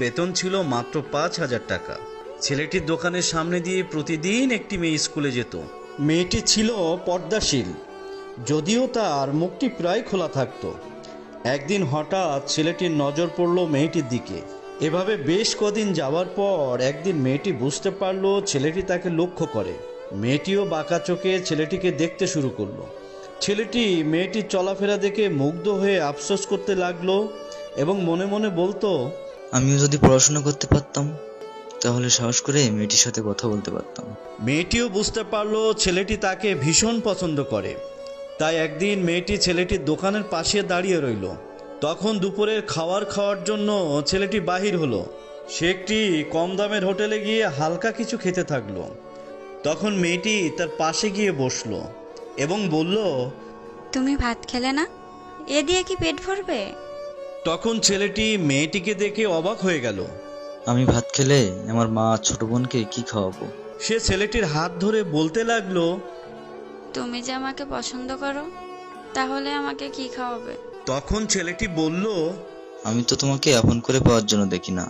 বেতন ছিল মাত্র 5,000 টাকা। ছেলেটির দোকানের সামনে দিয়ে প্রতিদিন একটি মেয়ে স্কুলে যেত। মেয়েটি ছিল পর্দাশীল, যদিও তার মুখটি প্রায় খোলা থাকতো। একদিন হঠাৎ ছেলেটির নজর পড়ল মেয়েটির দিকে। এভাবে বেশ কদিন যাওয়ার পর একদিন মেয়েটি বুঝতে পারলো ছেলেটি তাকে লক্ষ্য করে। মেয়েটিও বাঁকা চোখে ছেলেটিকে দেখতে শুরু করলো। ছেলেটি মেয়েটির চলাফেরা দেখে মুগ্ধ হয়ে আফসোস করতে লাগলো এবং মনে মনে বলতো, আমিও যদি পড়াশোনা করতে পারতাম তাহলে সাহস করে মেয়েটির সাথে কথা বলতে পারতাম। মেয়েটিও বুঝতে পারলো ছেলেটি তাকে ভীষণ পছন্দ করে। তাই একদিন মেয়েটি ছেলেটির দোকানের পাশে দাঁড়িয়ে রইল। তখন দুপুরের খাওয়ার জন্য ছেলেটি বাহির হলো। সে একটি কম দামের হোটেলে গিয়ে হালকা কিছু খেতে থাকলো। তখন মেয়েটি তার পাশে গিয়ে বসলো এবং বলল, তুমি ভাত খেলে না? এ দিয়ে কি পেট ভরবে? তখন ছেলেটি মেয়েটিকে দেখে অবাক হয়ে গেল। আমি ভাত খেলে আমার মা ছোট বোনকে কি খাওয়াবো? সে ছেলেটির হাত ধরে বলতে লাগলো, তুমি যে আমাকে পছন্দ করো, তাহলে আমাকে কি খাওয়াবে? তখন ছেলেটি বলল, আমি তো তোমাকে আপন করে পাওয়ার জন্য দেখি না,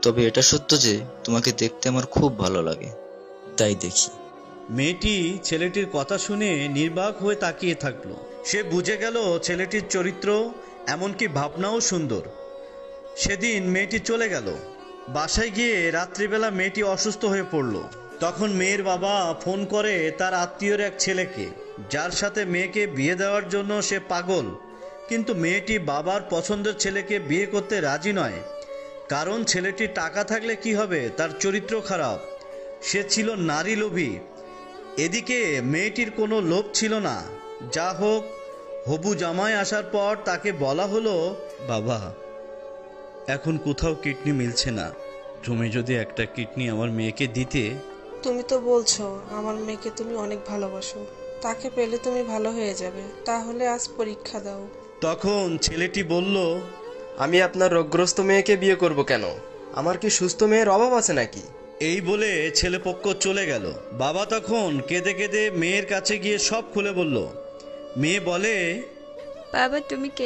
তবে এটা সত্য যে তোমাকে দেখতে আমার খুব ভালো লাগে, তাই দেখি। মেয়েটি ছেলেটির কথা শুনে নির্বাক হয়ে তাকিয়ে থাকলো। সে বুঝে গেল ছেলেটির চরিত্র, এমনকি ভাবনাও সুন্দর। সেদিন মেয়েটি চলে গেল। বাসায় গিয়ে রাত্রিবেলা মেয়েটি অসুস্থ হয়ে পড়ল। তখন মেয়ের বাবা ফোন করে তার আত্মীয়ের এক ছেলেকে, যার সাথে মেয়েকে বিয়ে দেওয়ার জন্য সে পাগল। কিন্তু মেয়েটি বাবার পছন্দের ছেলেকে বিয়ে করতে রাজি নয়, কারণ ছেলেটির টাকা থাকলে কি হবে, তার চরিত্র খারাপ, সে ছিল নারী লোভী। এদিকে মেয়েটির কোনো লোভ ছিল না। যা হোক, হবু জামাই আসার পর তাকে বলা হলো, বাবা, এখন কোথাও কিডনি মিলছে না, তুমি যদি একটা কিডনি আমার মেয়েকে দিতে। তুমি তো বলছো আমার মেয়েকে তুমি অনেক ভালোবাসো, তাকে পেলে তুমি ভালো হয়ে যাবে, তাহলে আজ পরীক্ষা দাও। তখন ছেলেটি বলল, আমি আপনার রোগগ্রস্ত মেয়েকে বিয়ে করব কেন? আমার কি সুস্থ মেয়ের অভাব আছে নাকি? এই বলে ছেলেপক্ষ চলে গেল। বাবা তখন কেঁদে কেঁদে মেয়ের কাছে গিয়ে সব খুলে বলল। মেয়ে বলে, বাবা, তুমি কে